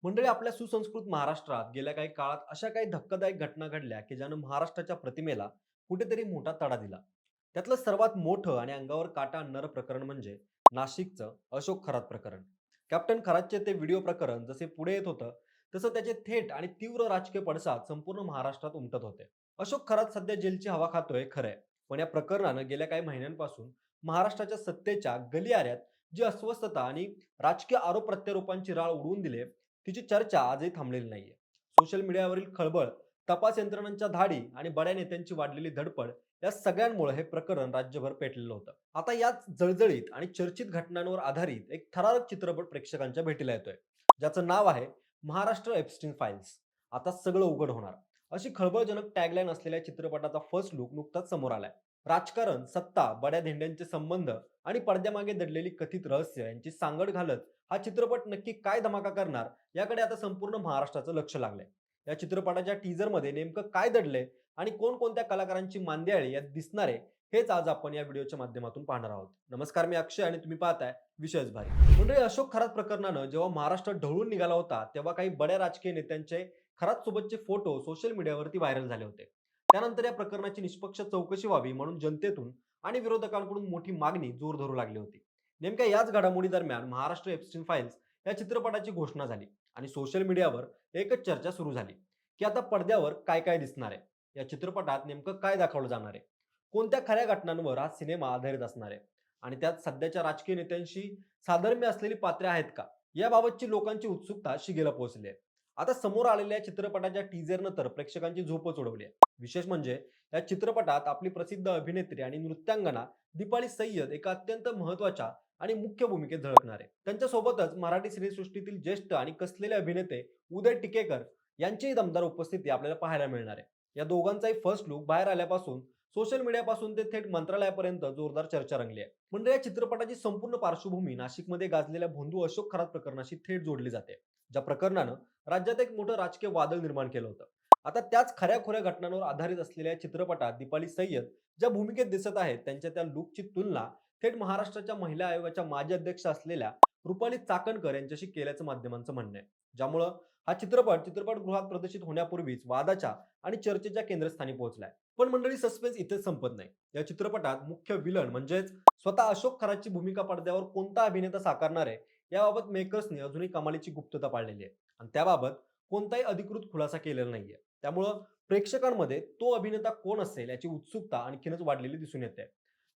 मंडळी, आपल्या सुसंस्कृत महाराष्ट्रात गेल्या काही काळात अशा काही धक्कादायक घटना घडल्या की ज्यानं महाराष्ट्राच्या प्रतिमेला कुठेतरी मोठा तडा दिला. त्यातलं सर्वात मोठं आणि अंगावर काटा आणणारं प्रकरण म्हणजे नाशिकचं अशोक खरात प्रकरण. कॅप्टन खरातचे ते व्हिडिओ प्रकरण जसे पुढे येत होतं, तसं त्याचे थेट आणि तीव्र राजकीय पडसाद संपूर्ण महाराष्ट्रात उमटत होते. अशोक खरात सध्या जेलची हवा खातोय खरंय, पण या प्रकरणानं गेल्या काही महिन्यांपासून महाराष्ट्राच्या सत्तेच्या गलियाऱ्यात जी अस्वस्थता आणि राजकीय आरोप प्रत्यारोपांची राळ उडवून दिले, तिची चर्चा आजही थांबलेली नाहीये. सोशल मीडियावरील खळबळ, तपास यंत्रणांच्या धाडी आणि बड्या नेत्यांची वाढलेली धडपड या सगळ्यांमुळे हे प्रकरण राज्यभर पेटलेलं होतं. आता याच जळजळीत आणि चर्चित घटनांवर आधारित एक थरारक चित्रपट प्रेक्षकांच्या भेटीला येतोय, ज्याचं नाव आहे महाराष्ट्र एप्स्टीन फाईल्स. आता सगळं उघड होणार, अशी खळबळजनक टॅगलाईन असलेल्या चित्रपटाचा फर्स्ट लुक नुकताच समोर आलाय. राजकारण, सत्ता, बड्या धेंड्यांचे संबंध आणि पडद्यामागे दडलेली कथित रहस्य यांची सांगड घालत हा चित्रपट नक्की काय धमाका करणार, याकडे आता संपूर्ण महाराष्ट्राचं लक्ष लागलंय. या चित्रपटाच्या टीजरमध्ये नेमकं काय दडलंय आणि कोणकोणत्या कलाकारांची मांदियाळी यात दिसणार आहे, हेच आज आपण या व्हिडिओच्या माध्यमातून पाहणार आहोत. नमस्कार, मी अक्षय आणि तुम्ही पाहताय विशेष भारी. म्हणजे अशोक खरात प्रकरणानं जेव्हा महाराष्ट्र ढवळून निघाला होता, तेव्हा काही बड्या राजकीय नेत्यांचे खरात सोबतचे फोटो सोशल मीडियावरती व्हायरल झाले होते. त्यानंतर या प्रकरणाची निष्पक्ष चौकशी व्हावी म्हणून जनतेतून आणि विरोधकांकडून मोठी मागणी जोर धरू लागली होती. नेमक्या याच घडामोडी दरम्यान महाराष्ट्र एप्स्टीन फाईल्स या चित्रपटाची घोषणा झाली आणि सोशल मीडियावर एकच चर्चा सुरू झाली की आता पडद्यावर काय काय दिसणार आहे, या चित्रपटात नेमकं काय दाखवलं जाणार आहे, कोणत्या खऱ्या घटनांवर हा सिनेमा आधारित असणार आहे आणि त्यात सध्याच्या राजकीय नेत्यांशी साधर्म्य असलेली पात्रे आहेत का, याबाबतची लोकांची उत्सुकता शिगेला पोहोचली आहे. आता समोर आलेल्या चित्रपटाच्या टीझरनं तर प्रेक्षकांची झोपच उडवली आहे. विशेष म्हणजे या चित्रपटात आपली प्रसिद्ध अभिनेत्री आणि नृत्यांगना दीपाली सय्यद एका अत्यंत महत्वाच्या आणि मुख्य भूमिकेत झळकणार आहे. त्यांच्यासोबतच मराठी सिनेसृष्टीतील ज्येष्ठ आणि कसलेले अभिनेते उदय टिकेकर यांचीही दमदार उपस्थिती आपल्याला पाहायला मिळणार आहे. या दोघांचाही फर्स्ट लुक बाहेर आल्यापासून सोशल मीडियापासून ते थेट मंत्रालयापर्यंत जोरदार चर्चा रंगली आहे. म्हणजे या चित्रपटाची संपूर्ण पार्श्वभूमी नाशिकमध्ये गाजलेल्या भोंदू अशोक खरात प्रकरणाशी थेट जोडली जाते, ज्या प्रकरणानं राज्यात एक मोठं राजकीय वादळ निर्माण केलं होतं. आता त्याच खऱ्या-खुऱ्या घटनांवर आधारित असलेल्या चित्रपटात दीपाली सय्यद ज्या भूमिकेत दिसत आहेत, त्यांच्या त्या लूकची तुलना थेट महाराष्ट्राच्या महिला आयोगाच्या माजी अध्यक्ष असलेल्या रुपाली चाकणकर यांच्याशी केल्याचं माध्यमांचं म्हणणं आहे. ज्यामुळं हा चित्रपट चित्रपटगृहात प्रदर्शित होण्यापूर्वीच वादाच्या आणि चर्चेच्या केंद्रस्थानी पोहोचलाय. पण मंडळी, सस्पेन्स इथेच संपत नाही. या चित्रपटात मुख्य विलन म्हणजेच स्वतः अशोक खरातची भूमिका पडद्यावर कोणता अभिनेता साकारणार आहे, याबाबत मेकर्सने अजूनही कमालीची गुप्तता पाळलेली आहे आणि त्याबाबत कोणताही अधिकृत खुलासा केलेला नाहीये. त्यामुळं प्रेक्षकांमध्ये तो अभिनेता कोण असेल याची उत्सुकता आणखीनच वाढलेली दिसून येते.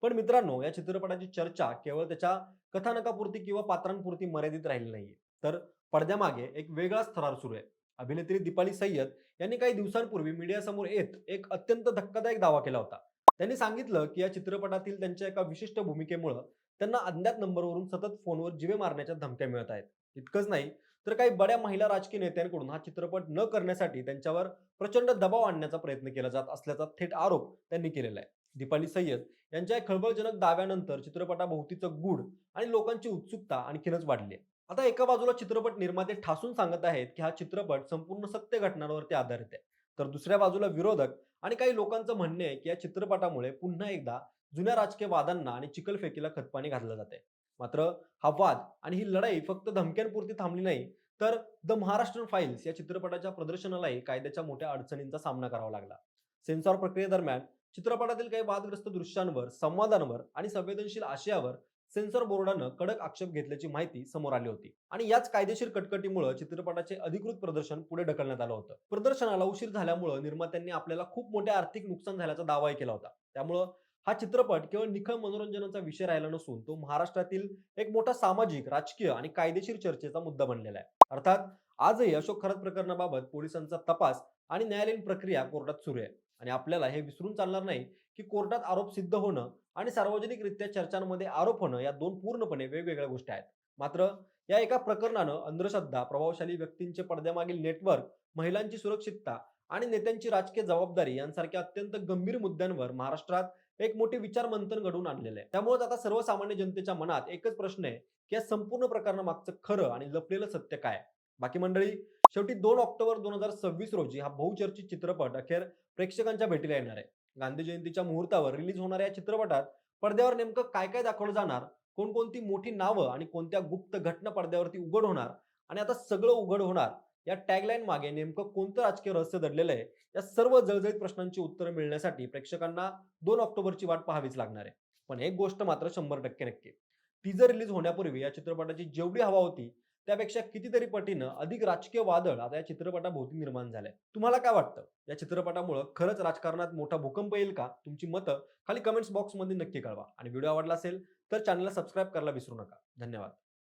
पण मित्रांनो, या चित्रपटाची चर्चा केवळ त्याच्या कथानकापुरती किंवा पात्रांपुरती मर्यादित राहिली नाहीये, तर पडद्यामागे एक वेगळाच थरार सुरू आहे. अभिनेत्री दीपाली सय्यद यांनी काही दिवसांपूर्वी मीडियासमोर येत एक अत्यंत धक्कादायक दावा केला होता. त्यांनी सांगितलं की या चित्रपटातील त्यांच्या एका विशिष्ट भूमिकेमुळं त्यांना अज्ञात नंबरवरून सतत फोनवर जीवे मारण्याच्या धमक्या मिळत आहेत. इतकंच नाही, तर काही बड्या महिला राजकीय नेत्यांकडून हा चित्रपट न करण्यासाठी त्यांच्यावर प्रचंड दबाव आणण्याचा प्रयत्न केला जात असल्याचा थेट आरोप त्यांनी केलेला आहे. दीपाली सय्यद यांच्या या खळबळजनक दाव्यानंतर चित्रपटाभोवतीचं गूढ आणि लोकांची उत्सुकता आणखीनच वाढली आहे. आता एका बाजूला चित्रपट निर्माते ठासून सांगत आहेत की हा चित्रपट संपूर्ण सत्य घटनांवरती आधारित आहे, तर दुसऱ्या बाजूला विरोधक आणि काही लोकांचं म्हणणे आहे की या चित्रपटामुळे पुन्हा एकदा जुन्या राजकीय वादांना आणि चिकलफेकीला खतपाणी घातलं जाते. मात्र हा वाद आणि ही लढाई फक्त धमक्यांपुरती थांबली नाही, तर द महाराष्ट्र फाईल्स या चित्रपटाच्या प्रदर्शनालाही कायद्याच्या मोठ्या अडचणींचा सामना करावा लागला. सेन्सॉर प्रक्रियेदरम्यान चित्रपटातील काही वादग्रस्त दृश्यांवर, संवादांवर आणि संवेदनशील आशयावर सेन्सॉर बोर्डानं कडक आक्षेप घेतल्याची माहिती समोर आली होती आणि याच कायदेशीर कटकटीमुळे चित्रपटाचे अधिकृत प्रदर्शन पुढे ढकलण्यात आलं होतं. प्रदर्शनाला उशीर झाल्यामुळे निर्मात्यांनी आपल्याला खूप मोठे आर्थिक नुकसान झाल्याचा दावाही केला होता. त्यामुळं हा चित्रपट केवळ निखळ मनोरंजनाचा विषय राहिला नसून तो महाराष्ट्रातील एक मोठा सामाजिक, राजकीय आणि कायदेशीर चर्चेचा मुद्दा बनलेला आहे. अर्थात आजही अशोक खरात प्रकरणाबाबत पोलिसांचा तपास आणि न्यायालयीन प्रक्रिया कोर्टात सुरू आहे आणि आपल्याला हे विसरून चालणार नाही की कोर्टात आरोप सिद्ध होणं आणि सार्वजनिकरित्या चर्चांमध्ये आरोप होणं या दोन पूर्णपणे वेगवेगळ्या गोष्टी आहेत. मात्र या एका प्रकरणानं अंधश्रद्धा, प्रभावशाली व्यक्तींचे पडद्यामागील नेटवर्क, महिलांची सुरक्षितता आणि नेत्यांची राजकीय जबाबदारी यांसारख्या अत्यंत गंभीर मुद्द्यांवर महाराष्ट्रात एक मोठे विचार मंथन घडवून आणलेलं आहे. त्यामुळे आता सर्वसामान्य जनतेच्या मनात एकच प्रश्न आहे की या संपूर्ण प्रकरणामागचं खरं आणि लपलेलं सत्य काय. बाकी मंडळी, शेवटी 2 ऑक्टोबर 2026 रोजी हा बहुचर्चित चित्रपट अखेर प्रेक्षकांच्या भेटीला येणार आहे. गांधी जयंतीच्या मुहूर्तावर रिलीज होणाऱ्या या चित्रपटात पडद्यावर नेमकं काय काय दाखवलं जाणार, कोणकोणती मोठी नावं आणि कोणत्या गुप्त घटना पडद्यावरती उघड होणार आणि आता सगळं उघड होणार या टॅगलाईन मागे नेमकं कोणतं राजकीय रहस्य दडलेलं आहे? या सर्व जळजळीत प्रश्नांची उत्तरं मिळण्यासाठी प्रेक्षकांना 2 ऑक्टोबरची वाट पाहावीच लागणार आहे. पण एक गोष्ट मात्र 100% नक्की. टीझर रिलीज होण्यापूर्वी या चित्रपटाची जेवढी हवा होती, त्यापेक्षा कितीतरी पटीनं अधिक राजकीय वादळ आता या चित्रपटाभोवती निर्माण झालंय. तुम्हाला काय वाटतं? या चित्रपटामुळं खरंच राजकारणात मोठा भूकंप येईल का? तुमची मतं खाली कमेंट्स बॉक्समध्ये नक्की कळवा आणि व्हिडिओ आवडला असेल तर चॅनलला सबस्क्राईब करायला विसरू नका. धन्यवाद.